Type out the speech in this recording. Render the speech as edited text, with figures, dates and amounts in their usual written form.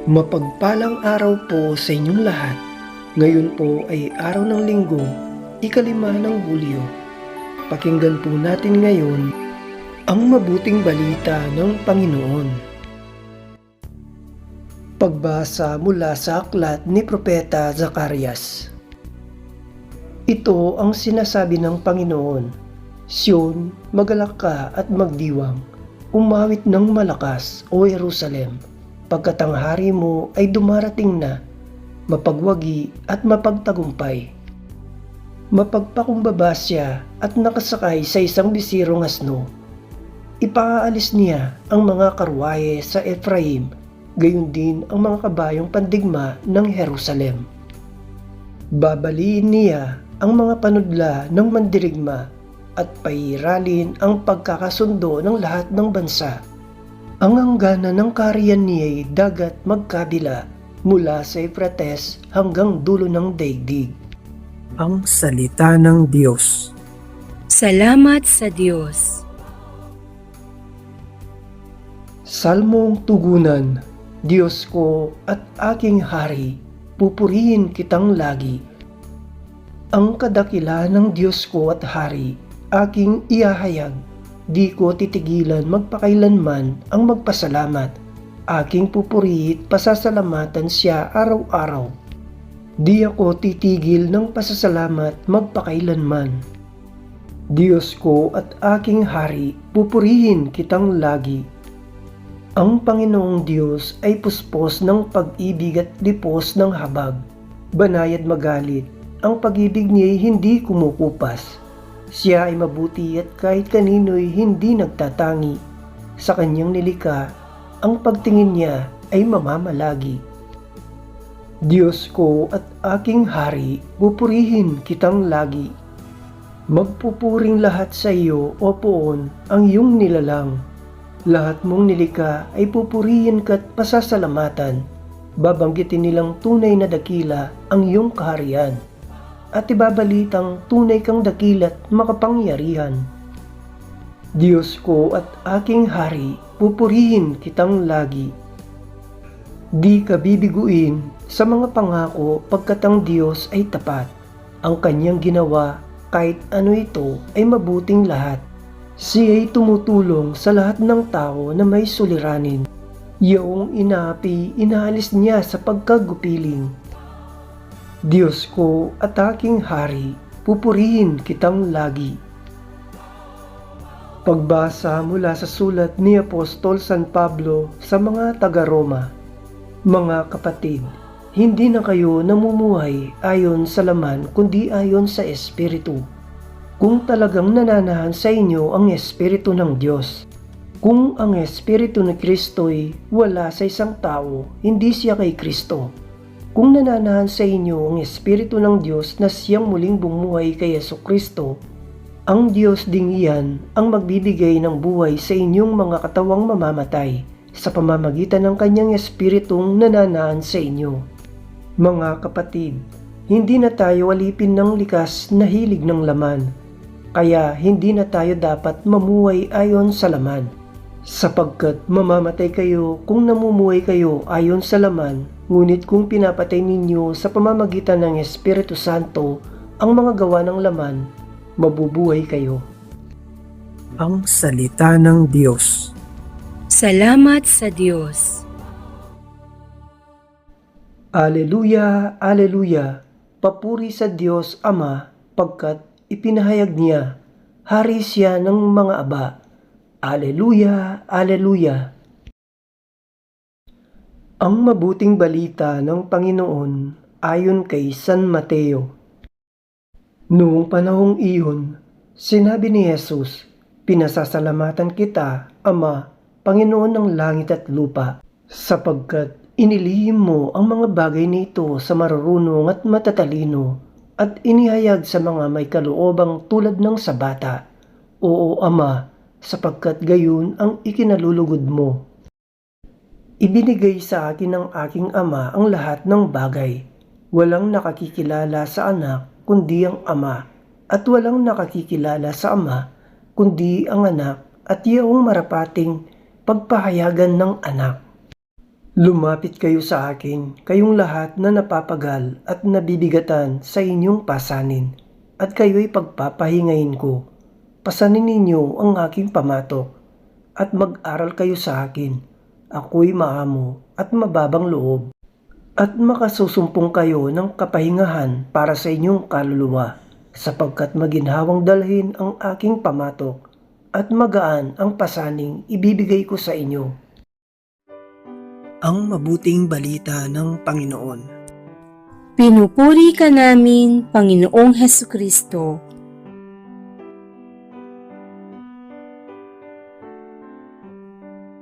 Mapagpalang araw po sa inyong lahat. Ngayon po ay araw ng Linggo, ika-5 ng Hulyo. Pakinggan po natin ngayon ang mabuting balita ng Panginoon. Pagbasa mula sa aklat ni Propeta Zacarias. Ito ang sinasabi ng Panginoon, Sion, magalak ka at magdiwang, umawit ng malakas, O Jerusalem, pagkat ang hari mo ay dumarating na, mapagwagi at mapagtagumpay. Mapagpakumbaba siya at nakasakay sa isang bisirong asno. Ipaalis niya ang mga karwahe sa Ephraim, gayon din ang mga kabayong pandigma ng Jerusalem. Babaliin niya ang mga panudla ng mandirigma at pairalin ang pagkakasundo ng lahat ng bansa. Ang hangganan ng kaharian niya ay dagat magkabila mula sa Euphrates hanggang dulo ng daigdig. Ang salita ng Diyos. Salamat sa Diyos. Salmong tugunan, Diyos ko at aking hari, pupurihin kitang lagi. Ang kadakilaan ng Diyos ko at hari, aking iahayag. Di ko titigilan magpakailanman ang magpasalamat. Aking pupurihin pasasalamatan siya araw-araw. Di ako titigil ng pasasalamat magpakailanman. Diyos ko at aking hari, pupurihin kitang lagi. Ang Panginoong Diyos ay puspos ng pag-ibig at lipos ng habag. Banayad magalit, ang pag-ibig niya ay hindi kumukupas. Siya ay mabuti at kahit kanino'y hindi nagtatangi. Sa kanyang nilikha, ang pagtingin niya ay mamamalagi. Diyos ko at aking hari, pupurihin kitang lagi. Magpupuring lahat sa iyo, O Poon, ang iyong nilalang. Lahat mong nilikha ay pupurihin ka't pasasalamatan. Babanggitin nilang tunay na dakila ang iyong kaharian. At ibabalitang tunay kang dakila't makapangyarihan. Diyos ko at aking hari, pupurihin kitang lagi. Di ka bibiguin sa mga pangako pagkat ang Diyos ay tapat. Ang kanyang ginawa kahit ano ito ay mabuting lahat. Siya ay tumutulong sa lahat ng tao na may suliranin. Iyong inaapi, inaalis niya sa pagkagupiling. Diyos ko at aking hari, pupurihin kitang lagi. Pagbasa mula sa sulat ni Apostol San Pablo sa mga taga-Roma. Mga kapatid, hindi na kayo namumuhay ayon sa laman kundi ayon sa Espiritu. Kung talagang nananahan sa inyo ang Espiritu ng Diyos. Kung ang Espiritu ni Kristo'y wala sa isang tao, hindi siya kay Kristo. Kung nananahan sa inyo ang Espiritu ng Diyos na siyang muling bumuhay kay Jesucristo, ang Diyos ding iyan ang magbibigay ng buhay sa inyong mga katawang mamamatay sa pamamagitan ng kanyang Espiritong nananahan sa inyo. Mga kapatid, hindi na tayo alipin ng likas na hilig ng laman, kaya hindi na tayo dapat mamuhay ayon sa laman. Sapagkat mamamatay kayo kung namumuhay kayo ayon sa laman, ngunit kung pinapatay ninyo sa pamamagitan ng Espiritu Santo ang mga gawa ng laman, mabubuhay kayo. Ang salita ng Diyos. Salamat sa Diyos. Aleluya, aleluya, papuri sa Diyos Ama, pagkat ipinahayag niya, hari siya ng mga aba. Aleluya, aleluya. Ang mabuting balita ng Panginoon ayon kay San Mateo. Noong panahong iyon, sinabi ni Jesus, pinasasalamatan kita, Ama, Panginoon ng langit at lupa, sapagkat inilihim mo ang mga bagay nito sa marurunong at matatalino at inihayag sa mga may kaloobang tulad ng sa bata. Oo, Ama, sapagkat gayon ang ikinalulugod mo. Ibinigay sa akin ng aking Ama ang lahat ng bagay. Walang nakakikilala sa anak kundi ang Ama, at walang nakakikilala sa Ama kundi ang anak at iyong marapating pagpahayagan ng anak. Lumapit kayo sa akin, kayong lahat na napapagal at nabibigatan sa inyong pasanin, at kayo'y pagpapahingayin ko. Pasanin ninyo ang aking pamatok, at mag-aral kayo sa akin. Ako'y maamo at mababang loob, at makasusumpong kayo ng kapahingahan para sa inyong kaluluwa, sapagkat maginhawang dalhin ang aking pamatok, at magaan ang pasaning ibibigay ko sa inyo. Ang mabuting balita ng Panginoon. Pinupuri ka namin, Panginoong Hesukristo.